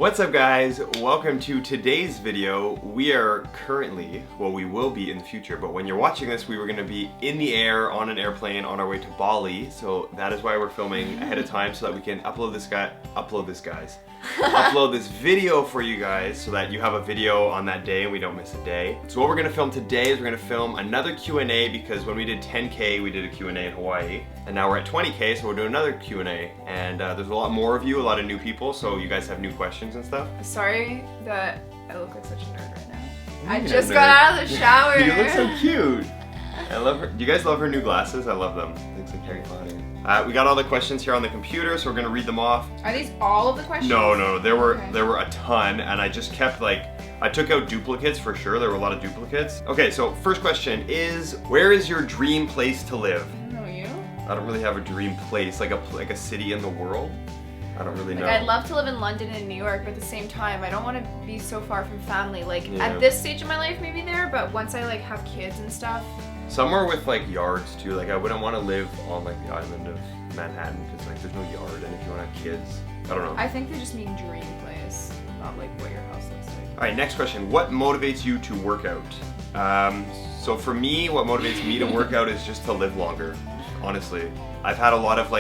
What's up guys? Welcome to today's video. We are currently, well we will be in the future, but when you're watching this we were going to be in the air on an airplane on our way to Bali, so that is why we're filming ahead of time so that we can upload this video for you guys so that you have a video on that day and we don't miss a day. So what we're going to film today is we're going to film another Q&A because when we did 10K we did a Q&A in Hawaii and now we're at 20K, so we're doing another Q&A and there's a lot more of you, a lot of new people, so you guys have new questions and stuff. Sorry that I look like such a nerd right now. I Yeah, just nerd. got out of the shower. You look so cute. I love her. Do you guys love her new glasses? I love them. Looks like Harry Potter. We got all the questions here on the computer, so we're gonna read them off. Are these all of the questions? No. There were Okay. a ton, and I just kept I took out duplicates for sure. There were a lot of duplicates. Okay, so first question is, where is your dream place to live? I don't know you. I don't really have a dream place, like a city in the world. I don't really know. I'd love to live in London and New York, but at the same time, I don't want to be so far from family. Yeah. At this stage of my life, maybe there, but once I have kids and stuff. Somewhere with yards too. I wouldn't want to live on the island of Manhattan because there's no yard, and if you want to have kids, I don't know. I think they just mean dream place, not what your house looks like. All right, next question. What motivates you to work out? So for me, what motivates me to work out is just to live longer, honestly. I've had a lot of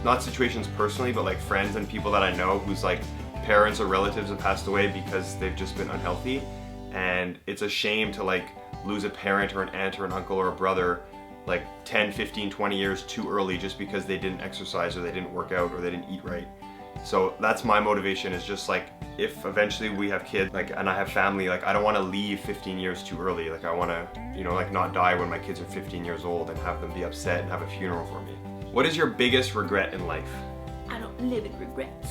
not situations personally, but friends and people that I know whose parents or relatives have passed away because they've just been unhealthy. And it's a shame to lose a parent or an aunt or an uncle or a brother 10, 15, 20 years too early just because they didn't exercise or they didn't work out or they didn't eat right. So that's my motivation, is just if eventually we have kids and I have family, I don't want to leave 15 years too early. I want to not die when my kids are 15 years old and have them be upset and have a funeral for me. What is your biggest regret in life? I don't live in regrets.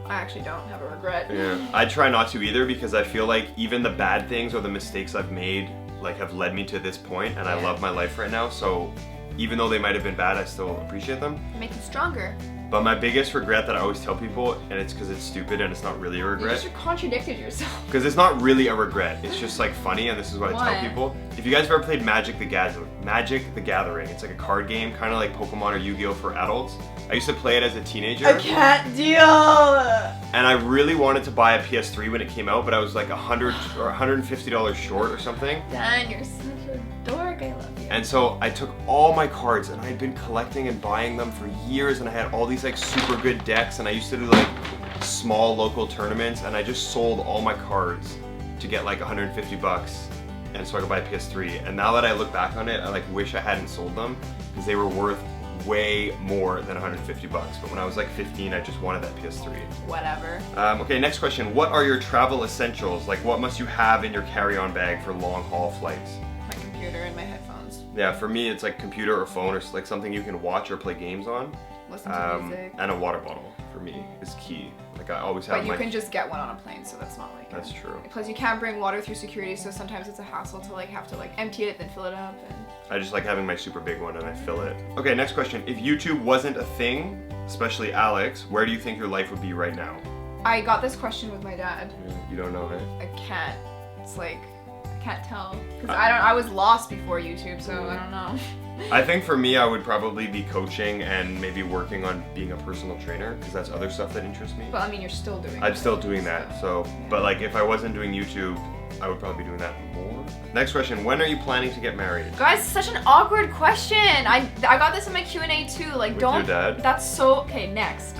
I actually don't have a regret. Yeah, I try not to either because I feel even the bad things or the mistakes I've made have led me to this point, and I love my life right now, so even though they might have been bad, I still appreciate them. Make you stronger. But my biggest regret that I always tell people, and it's because it's stupid and it's not really a You regret. just contradicted yourself. Because it's not really a regret. It's just funny, and this is what I tell people. If you guys have ever played Magic the Gathering, it's a card game, kind of like Pokemon or Yu-Gi-Oh for adults. I used to play it as a teenager. I can't deal. And I really wanted to buy a PS3 when it came out, but I was $100 or $150 short or something. Dan, you're such a dork. I love you. And so I took all my cards, and I had been collecting and buying them for years, and I had all these super good decks, and I used to do small local tournaments, and I just sold all my cards to get $150, and so I could buy a PS3. And now that I look back on it, I wish I hadn't sold them because they were worth way more than $150. But when I was 15, I just wanted that PS3. Whatever. Okay, next question. What are your travel essentials? What must you have in your carry-on bag for long haul flights? My computer and my headphones. Yeah, for me it's computer or phone or something you can watch or play games on. Listen to music. And a water bottle for me is key. I always have But you can just get one on a plane, so that's not That's true. Plus you can't bring water through security, so sometimes it's a hassle to have to empty it, then fill it up. And I just like having my super big one and I fill it. Okay, next question. If YouTube wasn't a thing, especially Alex, where do you think your life would be right now? I got this question with my dad. You don't know, hey? I can't. It's I can't tell. Because I was lost before YouTube, so I don't know. I think for me, I would probably be coaching and maybe working on being a personal trainer, because that's other stuff that interests me. But I mean, you're still doing I'm still doing that, so. But if I wasn't doing YouTube, I would probably be doing that more. Next question, when are you planning to get married? Guys, such an awkward question. I got this in my Q&A too. With don't. your dad? That's so. Okay, next.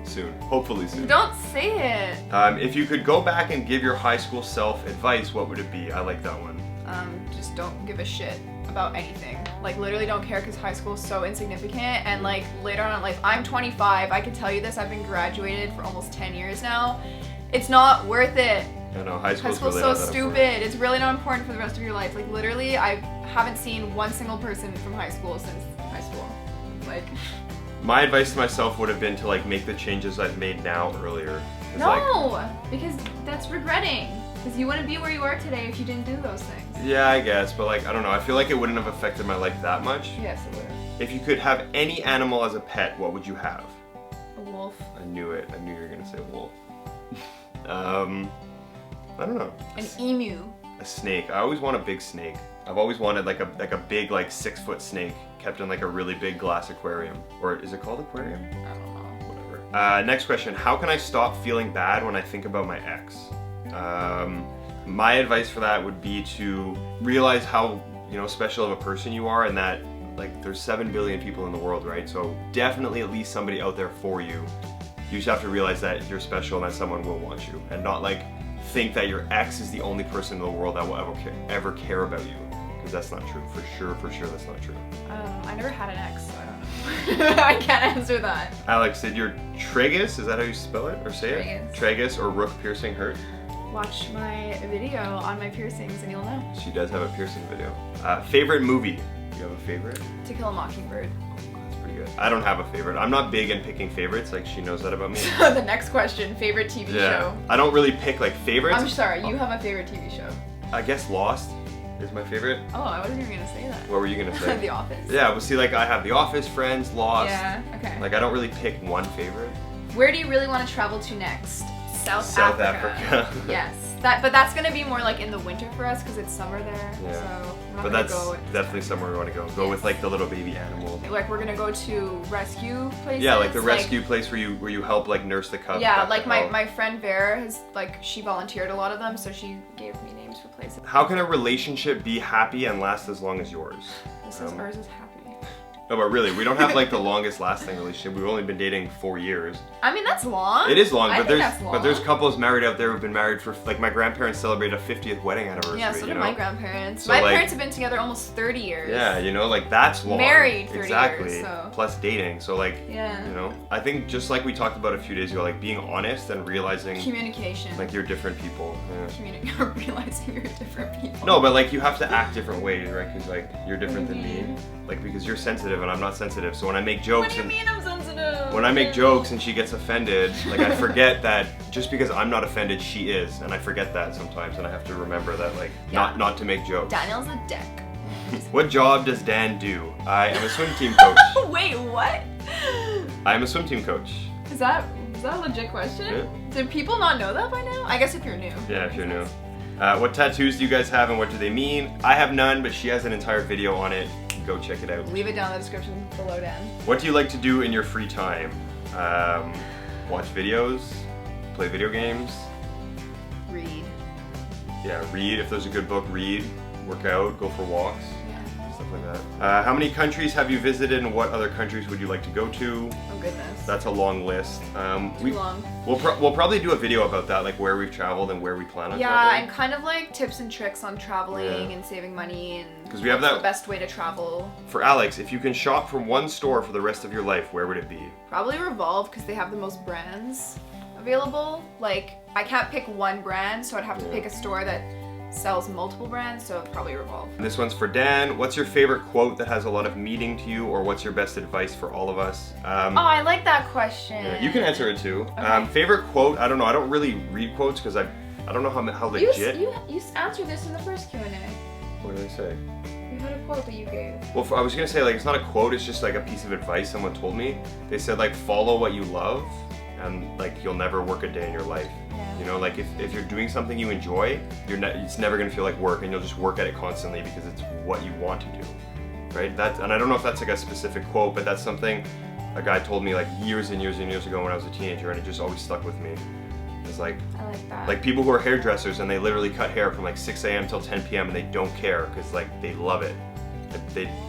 Soon, hopefully soon. Don't say it. If you could go back and give your high school self advice, what would it be? I like that one. Just don't give a shit about anything. Literally don't care, because high school is so insignificant, and later on in life, I'm 25, I can tell you this, I've been graduated for almost 10 years now. It's not worth it. I know, high school's really so stupid. It's really not important for the rest of your life. Literally, I haven't seen one single person from high school since high school. My advice to myself would have been to make the changes I've made now earlier. No, because that's regretting. Because you wouldn't be where you are today if you didn't do those things. Yeah, I guess, but I don't know, I feel it wouldn't have affected my life that much. Yes, it would have. If you could have any animal as a pet, what would you have? A wolf. I knew it. I knew you were gonna say wolf. I don't know. An emu. A snake. I always want a big snake. I've always wanted a big 6-foot snake kept in a really big glass aquarium. Or is it called aquarium? I don't know. Whatever. Next question. How can I stop feeling bad when I think about my ex? My advice for that would be to realize how, you know, special of a person you are, and that like there's 7 billion people in the world, right? So definitely at least somebody out there for you. You just have to realize that you're special and that someone will want you, and not like think that your ex is the only person in the world that will ever care about you, because that's not true. For sure that's not true. I never had an ex, so I don't know. I can't answer that. Alex, did your tragus, is that how you spell it or say it? Tragus or rook piercing hurt? Watch my video on my piercings and you'll know. She does have a piercing video. Favorite movie? Do you have a favorite? To Kill a Mockingbird. That's pretty good. I don't have a favorite. I'm not big in picking favorites, like she knows that about me. The next question, favorite TV show? I don't really pick like favorites. I'm sorry, you have a favorite TV show. I guess Lost is my favorite. Oh, I wasn't even gonna say that. What were you gonna say? The Office. Yeah, well see, like I have The Office, Friends, Lost. Yeah, okay. Like I don't really pick one favorite. Where do you really want to travel to next? South Africa. Yes. But that's gonna be more like in the winter for us because it's summer there. Yeah. So we're not But gonna that's go definitely somewhere we want to go. Go with like the little baby animal. Like we're gonna go to rescue places. Yeah, like the rescue place where you help like nurse the cubs. Yeah, like my friend Vera has like she volunteered a lot of them, so she gave me names for places. How can a relationship be happy and last as long as yours? Ours is happy. No, but really, we don't have like the longest lasting relationship. We've only been dating 4 years. I mean, that's long. It is long, I but think that's long. but there's couples married out there who've been married for like my grandparents celebrated a 50th wedding anniversary. Yeah, so did my grandparents. So, my like, parents have been together almost 30 years. Yeah, you know, like that's long. Married 30 exactly. years, so. Plus dating, so like, Yeah. you know, I think just like we talked about a few days ago, like being honest and realizing Communication. like you're different people. Yeah. Realizing you're different people. No, but like you have to act different ways, right? Because like you're different than me. Like because you're sensitive and I'm not sensitive. So when I make jokes, What do you mean I'm sensitive? when I make jokes and she gets offended, like I forget that just because I'm not offended, she is, and I forget that sometimes, and I have to remember that, like not to make jokes. Daniel's a dick. What job does Dan do? I am a swim team coach. Wait, what? I am a swim team coach. Is that a legit question? Yeah. Did people not know that by now? I guess if you're new. Yeah, if you're new. What tattoos do you guys have and what do they mean? I have none, but she has an entire video on it. Go check it out. Leave it down in the description below, Dan. What do you like to do in your free time? Watch videos, play video games. Read. Yeah, read. If there's a good book, read. Work out, go for walks, stuff like that. How many countries have you visited and what other countries would you like to go to? Oh goodness. That's a long list. Too long. We'll probably do a video about that, like where we've traveled and where we plan on traveling. Yeah, and kind of like tips and tricks on traveling and saving money and 'cause we have that the best way to travel. For Alex, if you can shop from one store for the rest of your life, where would it be? Probably Revolve because they have the most brands available. Like I can't pick one brand, so I'd have to pick a store that sells multiple brands, so probably Revolve. This one's for Dan. What's your favorite quote that has a lot of meaning to you, or what's your best advice for all of us? Oh, I like that question. Yeah, you can answer it too. Okay. Favorite quote? I don't know. I don't really read quotes because I don't know how legit. You answered this in the first Q&A. What did I say? You had a quote that you gave. Well, I was gonna say like it's not a quote. It's just like a piece of advice someone told me. They said like follow what you love, and like you'll never work a day in your life. Yeah. You know, like if you're doing something you enjoy, it's never gonna feel like work, and you'll just work at it constantly because it's what you want to do, right? And I don't know if that's like a specific quote, but that's something a guy told me like years and years and years ago when I was a teenager, and it just always stuck with me. It's like, I like that. like people who are hairdressers and they literally cut hair from like 6 a.m. till 10 p.m. and they don't care because like they love it.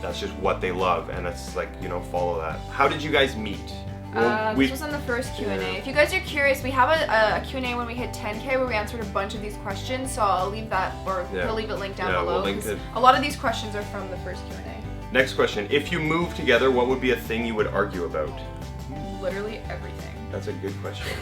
That's just what they love, and it's like, you know, follow that. How did you guys meet? Well, this was on the first Q&A. If you guys are curious, we have a Q&A when we hit 10K where we answered a bunch of these questions, so I'll leave that, or we'll leave it linked down below. We'll link it. A lot of these questions are from the first Q&A. Next question. If you moved together, what would be a thing you would argue about? Literally everything. That's a good question.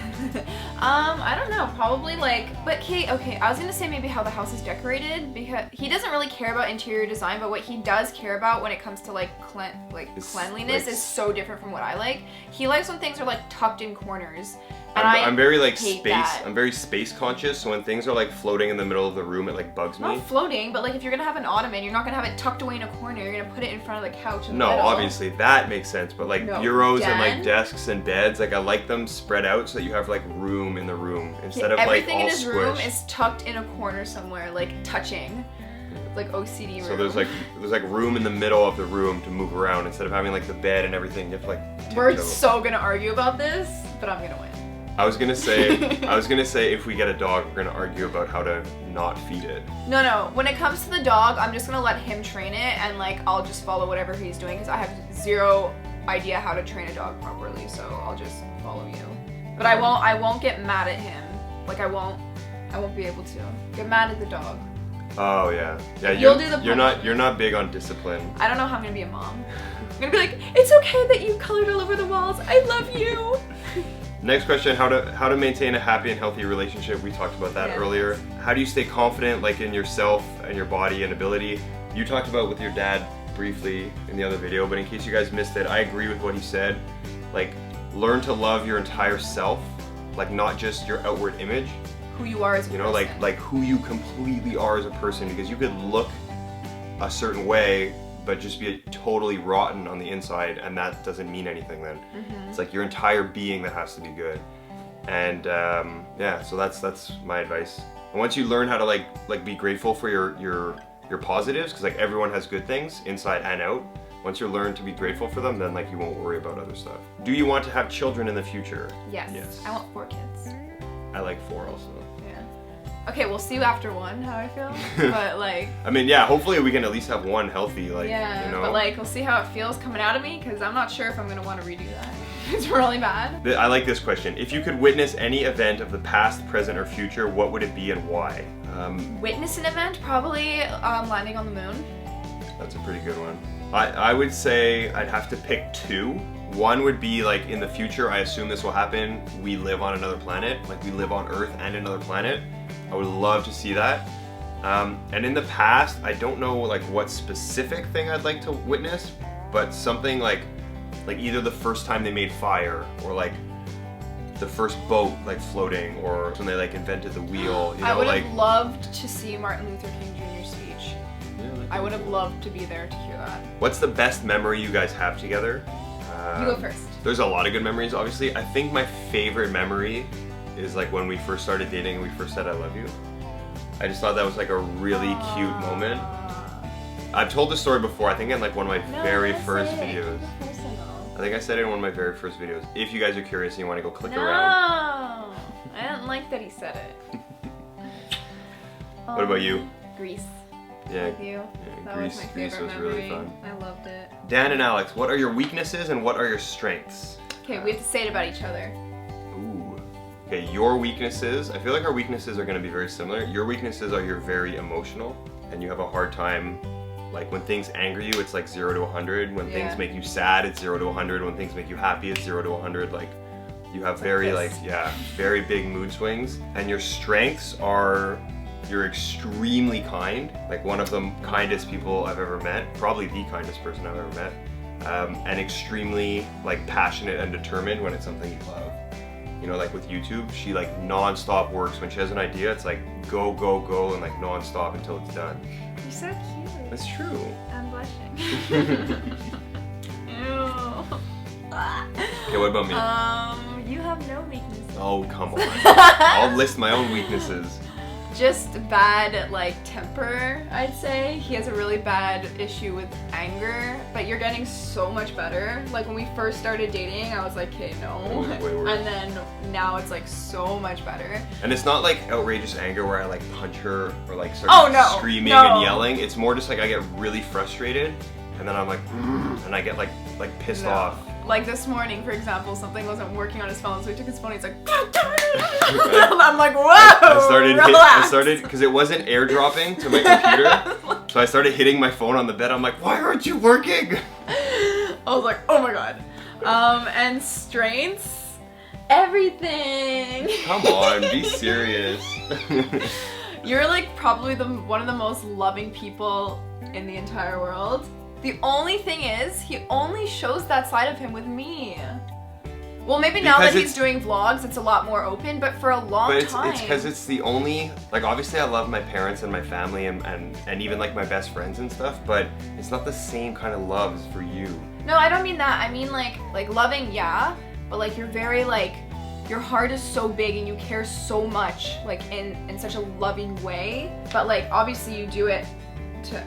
I don't know, probably like, but okay, I was gonna say maybe how the house is decorated, because he doesn't really care about interior design, but what he does care about when it comes to like cleanliness is so different from what I like. He likes when things are like tucked in corners. And I'm very like hate that. I'm very space conscious, so when things are like floating in the middle of the room, it like bugs me. Not floating, but like if you're gonna have an ottoman, you're not gonna have it tucked away in a corner. You're gonna put it in front of the couch. No, obviously that makes sense, but like bureaus and like Dan? desks and beds, like I like them spread out so that you have like room in the room instead of like all everything in his room squished. is tucked in a corner somewhere, like touching, like OCD room. So there's like room in the middle of the room to move around instead of having like the bed and everything. You have to like We're tiptoe. so gonna argue about this, but I'm gonna win. I was gonna say if we get a dog, we're gonna argue about how to not feed it. No. When it comes to the dog, I'm just gonna let him train it, and like I'll just follow whatever he's doing because I have zero idea how to train a dog properly. So I'll just follow you. But I won't get mad at him. Like I won't be able to get mad at the dog. Oh yeah. You're not big on discipline. I don't know how I'm gonna be a mom. I'm gonna be like, it's okay that you colored all over the walls. I love you. Next question, how to maintain a happy and healthy relationship. We talked about that earlier. How do you stay confident like in yourself and your body and ability? You talked about with your dad briefly in the other video, but in case you guys missed it, I agree with what he said. Like, learn to love your entire self, like not just your outward image. Who you are as a person. You know, like who you completely are as a person, because you could look a certain way but just be totally rotten on the inside, and that doesn't mean anything then. It's like your entire being that has to be good. And yeah, so that's my advice. And once you learn how to like be grateful for your positives, because like everyone has good things inside and out. Once you learn to be grateful for them, then like you won't worry about other stuff. Do you want to have children in the future? Yes. I want 4 kids. I like 4 also. Okay, we'll see after 1 how I feel, but like... I mean, yeah, hopefully we can at least have 1 healthy, like, yeah, you know? But like, we'll see how it feels coming out of me, because I'm not sure if I'm going to want to redo that. It's really bad. I like this question. If you could witness any event of the past, present, or future, what would it be and why? Witness an event? Probably landing on the moon. That's a pretty good one. I would say I'd have to pick 2. One would be like in the future, I assume this will happen, we live on another planet, like we live on Earth and another planet. I would love to see that. And in the past, I don't know like what specific thing I'd like to witness, but something like either the first time they made fire, or like the first boat like floating, or when they like invented the wheel. You know, I would have loved to see Martin Luther King Jr.'s speech. Yeah, I would have loved to be there to hear that. What's the best memory you guys have together? You go first. There's a lot of good memories, obviously. I think my favorite memory is like when we first started dating and we first said I love you. I just thought that was like a really cute moment. I've told this story before, I think in like one of my very first videos. I think I said it in one of my very first videos. If you guys are curious and you want to go click around. I didn't like that he said it. What about you? Grease. Yeah, with you. That was my favorite was memory. Really fun. I loved it. Dan and Alex, what are your weaknesses and what are your strengths? Okay, we have to say it about each other. Ooh. Okay, your weaknesses. I feel like our weaknesses are going to be very similar. Your weaknesses are you're very emotional and you have a hard time, like when things anger you, it's like 0 to 100. When things make you sad, it's 0 to 100. When things make you happy, it's 0 to 100. Like you have very very big mood swings. And your strengths are you're extremely kind, like one of the kindest people I've ever met, probably the kindest person I've ever met, and extremely like passionate and determined when it's something you love. You know, like with YouTube, she like non-stop works. When she has an idea, it's like go, go, go, and like non-stop until it's done. You're so cute. That's true. I'm blushing. Ew. Okay, what about me? You have no weaknesses. Oh, come on. I'll list my own weaknesses. Just bad, like, temper, I'd say. He has a really bad issue with anger, but you're getting so much better. Like, when we first started dating, I was like, okay, no. And then now it's, like, so much better. And it's not, like, outrageous anger where I, like, punch her or, like, start screaming and yelling. It's more just, like, I get really frustrated, and then I'm like, and I get, like pissed off. Like this morning, for example, something wasn't working on his phone, so he took his phone and he's like, I'm like, whoa, I started, because it wasn't airdropping to my computer, so I started hitting my phone on the bed. I'm like, why aren't you working? I was like, oh my god. And strengths, everything. Come on, be serious. You're like probably one of the most loving people in the entire world. The only thing is, he only shows that side of him with me. Well, maybe now that he's doing vlogs, it's a lot more open, but for a long time. It's because it's the only, like, obviously I love my parents and my family and even like my best friends and stuff, but it's not the same kind of love as for you. No, I don't mean that. I mean like loving, yeah, but like you're very like, your heart is so big and you care so much, like in such a loving way, but like obviously you do it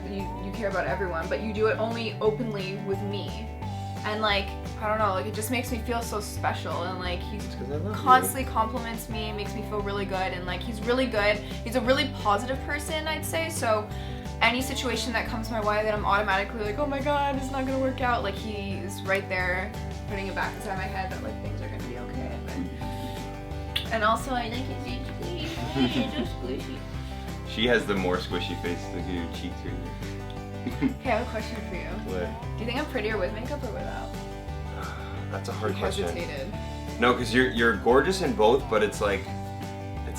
you care about everyone, but you do it only openly with me. And like I don't know, like it just makes me feel so special, and like he 'cause I love constantly compliments me, makes me feel really good, and like he's really good. He's a really positive person, I'd say. So any situation that comes my way that I'm automatically like, oh my god, it's not gonna work out, like he is right there putting it back inside my head that like things are gonna be okay. And also I like it being squishy, just squishy. She has the more squishy face. Look at your cheeks right here. Okay, I have a question for you. What? Do you think I'm prettier with makeup or without? That's a hard You question. hesitated. No, because you're gorgeous in both, but it's like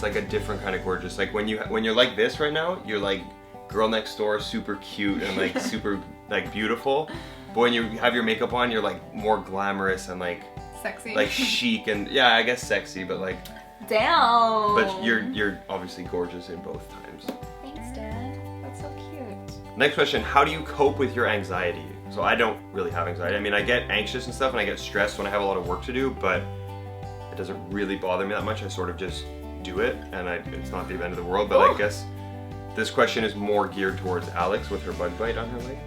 a different kind of gorgeous. Like when you're like this right now, you're like girl next door, super cute and like super like beautiful. But when you have your makeup on, you're like more glamorous and like Sexy. like chic and yeah, I guess sexy, but like. Damn. But you're obviously gorgeous in both times. Thanks, Dad. That's so cute. Next question, how do you cope with your anxiety? So I don't really have anxiety. I mean, I get anxious and stuff and I get stressed when I have a lot of work to do, but it doesn't really bother me that much. I sort of just do it and it's not the end of the world, but I guess this question is more geared towards Alex with her bug bite on her leg.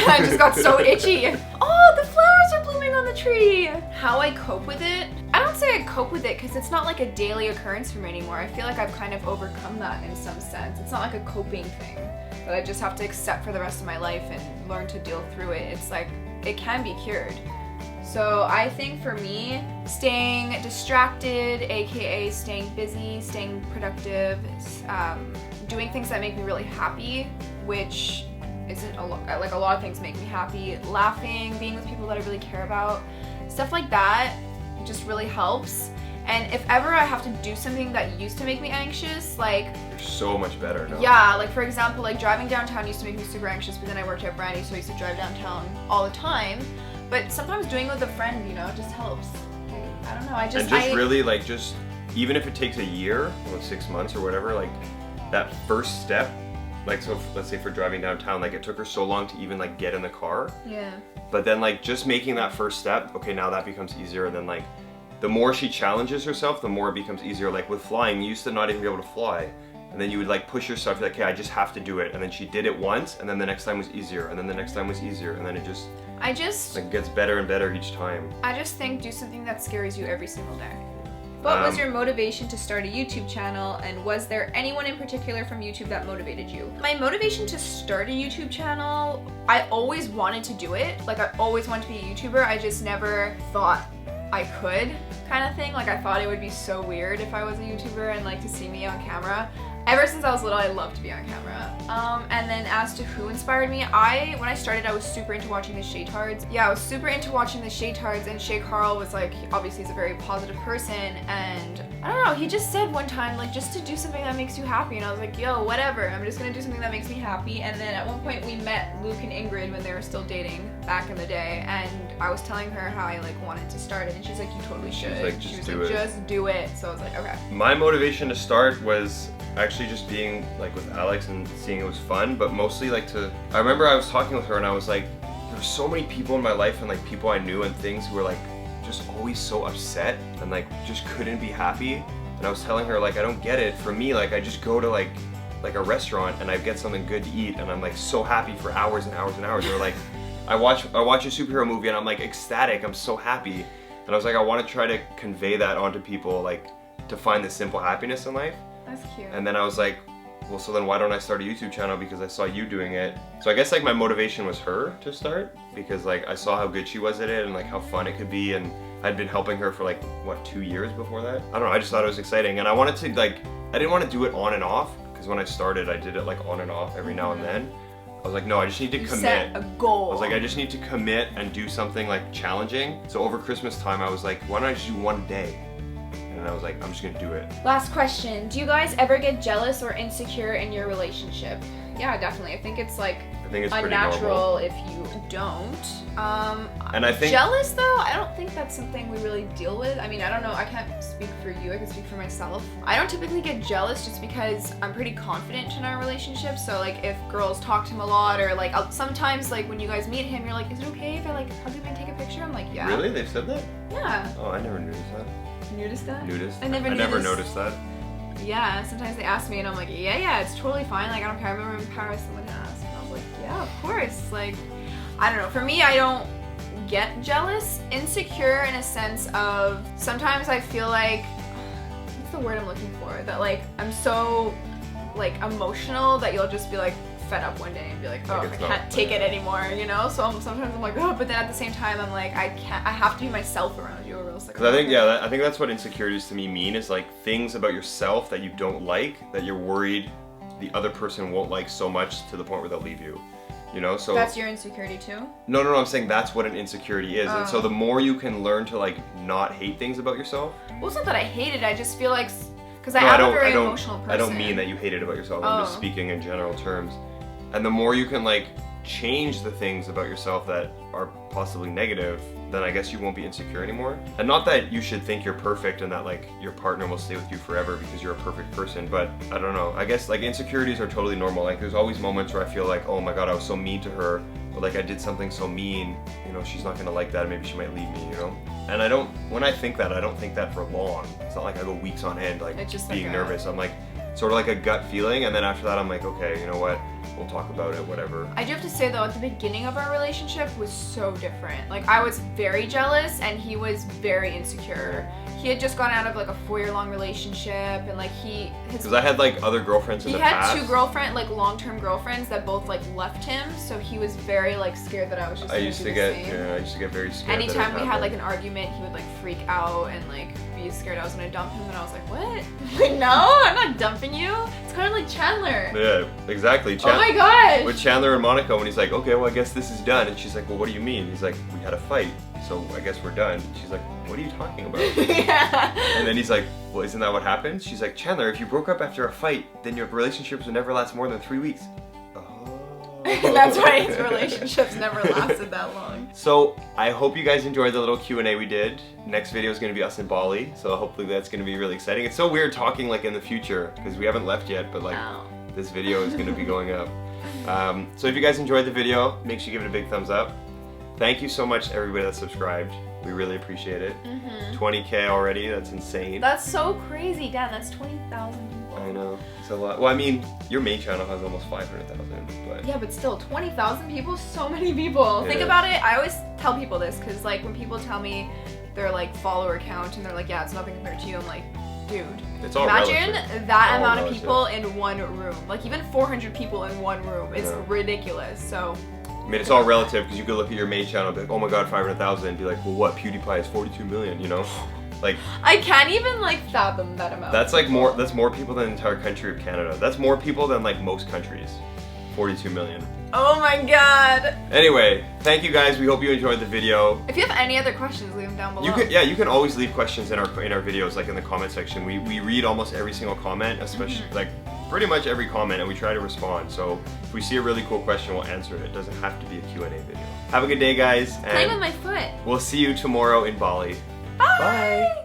I just got so itchy. Oh, the flowers are blooming on the tree. How I cope with it? I don't say I cope with it because it's not like a daily occurrence for me anymore. I feel like I've kind of overcome that in some sense. It's not like a coping thing that I just have to accept for the rest of my life and learn to deal through it. It's like, it can be cured. So I think for me, staying distracted, aka staying busy, staying productive, doing things that make me really happy, which isn't a lot, like a lot of things make me happy, laughing, being with people that I really care about, stuff like that just really helps. And if ever I have to do something that used to make me anxious, like You're so much better now. yeah, like for example, like driving downtown used to make me super anxious, but then I worked at Brandy, so I used to drive downtown all the time. But sometimes doing it with a friend, you know, just helps. Like, I don't know, Really like just, even if it takes a year or 6 months or whatever, like that first step, like so let's say for driving downtown, like it took her so long to even like get in the car. Yeah. But then like just making that first step, okay, now that becomes easier. And then like the more she challenges herself, the more it becomes easier. Like with flying, you used to not even be able to fly. And then you would like push yourself, like, okay, I just have to do it. And then she did it once, and then the next time was easier, and then the next time was easier, and then it just like gets better and better each time. I just think do something that scares you every single day. What was your motivation to start a YouTube channel, and was there anyone in particular from YouTube that motivated you? My motivation to start a YouTube channel, I always wanted to do it. Like I always wanted to be a YouTuber, I just never thought I could, kind of thing. Like I thought it would be so weird if I was a YouTuber and like to see me on camera. Ever since I was little, I loved to be on camera. And then as to who inspired me, when I started, I was super into watching the Shaytards. Yeah, I was super into watching the Shaytards, and Shay Carl was like, obviously he's a very positive person, and I don't know, he just said one time, like, just to do something that makes you happy, and I was like, yo, whatever, I'm just gonna do something that makes me happy. And then at one point we met Luke and Ingrid when they were still dating back in the day, and I was telling her how I like wanted to start it, and she's like, you totally should. She was like, just do it. So I was like, okay. My motivation to start was actually just being like with Alex and seeing it was fun, but mostly like I remember I was talking with her and I was like, there's so many people in my life and like people I knew and things who were like just always so upset and like just couldn't be happy. And I was telling her like, I don't get it. For me, like I just go to like a restaurant and I get something good to eat and I'm like so happy for hours and hours and hours. Or like I watch a superhero movie and I'm like ecstatic, I'm so happy. And I was like, I want to try to convey that onto people, like to find the simple happiness in life. That's cute. And then I was like, well, so then why don't I start a YouTube channel, because I saw you doing it. So I guess like my motivation was her to start, because like I saw how good she was at it and like how fun it could be, and I'd been helping her for like, what, 2 years before that? I don't know, I just thought it was exciting, and I wanted to like, I didn't want to do it on and off, because when I started I did it like on and off every now and then. I was like, no, I just need to commit. Set a goal. I was like, I just need to commit and do something like challenging. So over Christmas time I was like, why don't I just do one day? And I was like, I'm just gonna do it. Last question. Do you guys ever get jealous or insecure in your relationship? Yeah, definitely. I think it's like unnatural if you don't. And I think jealous though, I don't think that's something we really deal with. I mean, I don't know, I can't speak for you, I can speak for myself. I don't typically get jealous just because I'm pretty confident in our relationship. So like if girls talk to him a lot, or like sometimes like when you guys meet him, you're like, is it okay if I like hug him and take a picture? I'm like, yeah. Really? They've said that? Yeah. Oh, I never noticed that. Noticed that? Nudist? I never noticed that. Yeah, sometimes they ask me and I'm like, yeah, it's totally fine. Like, I don't care. I remember in Paris someone asked and I was like, yeah, of course. Like, I don't know. For me, I don't get jealous. Insecure in a sense of sometimes I feel like, what's the word I'm looking for? That like I'm so like emotional that you'll just be like fed up one day and be like, oh, I can't take it anymore, you know? So sometimes I'm like, oh, but then at the same time I'm like, I have to be myself around you or else like. Because I think, yeah, I think that's what insecurities to me mean, is like things about yourself that you don't like, that you're worried the other person won't like so much to the point where they'll leave you. You know, so that's your insecurity too? No, I'm saying that's what an insecurity is. And so the more you can learn to like not hate things about yourself. Well, it's not that I hate it, I just feel like, because I am a very emotional person. I don't mean that you hate it about yourself, I'm just speaking in general terms. And the more you can like change the things about yourself that are possibly negative, then I guess you won't be insecure anymore. And not that you should think you're perfect and that like your partner will stay with you forever because you're a perfect person, but I don't know. I guess like insecurities are totally normal. Like there's always moments where I feel like, oh my god, I was so mean to her, or like I did something so mean, you know, she's not gonna like that, maybe she might leave me, you know? And when I think that, I don't think that for long. It's not like I go weeks on end like just being nervous. I'm like, sort of like a gut feeling, and then after that I'm like, okay, you know what? We'll talk about it, whatever. I do have to say though, at the beginning of our relationship was so different. Like I was very jealous and he was very insecure. He had just gone out of like a 4-year-long relationship, and like because I had like other girlfriends in the past. He had 2 girlfriends, like long-term girlfriends that both like left him, so he was very like scared that I was just I used to get very scared. Anytime we had like an argument, he would like freak out and like be scared I was gonna dump him, and I was like, what? Like, no, I'm not dumping you. It's kind of like Chandler. Yeah, exactly. Oh my gosh. With Chandler and Monica, when he's like, okay, well I guess this is done, and she's like, well what do you mean? He's like, we had a fight, so I guess we're done. She's like, what are you talking about? Yeah. And then he's like, well, isn't that what happened? She's like, Chandler, if you broke up after a fight, then your relationships would never last more than 3 weeks. Oh. That's why his relationships never lasted that long. So I hope you guys enjoyed the little Q&A we did. Next video is going to be us in Bali, so hopefully that's going to be really exciting. It's so weird talking like in the future because we haven't left yet, but like this video is going to be going up. So if you guys enjoyed the video, make sure you give it a big thumbs up. Thank you so much everybody that subscribed. We really appreciate it. 20K already, that's insane. That's so crazy, Dan, that's 20,000 people. I know, it's a lot. Well, I mean, your main channel has almost 500,000, but... Yeah, but still, 20,000 people, so many people. Think about it, I always tell people this, because like when people tell me their like follower count and they're like, yeah, it's nothing compared to you, I'm like, dude, it's all imagine relative. That amount of people in one room. Like even 400 people in one room is ridiculous, so... I mean, it's all relative because you could look at your main channel and be like, oh my god, 500,000, and be like, well, what? PewDiePie is 42 million, you know? Like, I can't even like fathom that amount. That's like that's more people than the entire country of Canada. That's more people than like most countries. 42 million. Oh my god. Anyway, thank you guys. We hope you enjoyed the video. If you have any other questions, leave them down below. You can always leave questions in our videos, like in the comment section. We read almost every single comment, especially like pretty much every comment, and we try to respond. So if we see a really cool question, we'll answer it. It doesn't have to be a Q&A video. Have a good day, guys. Playing with my foot. We'll see you tomorrow in Bali. Bye. Bye.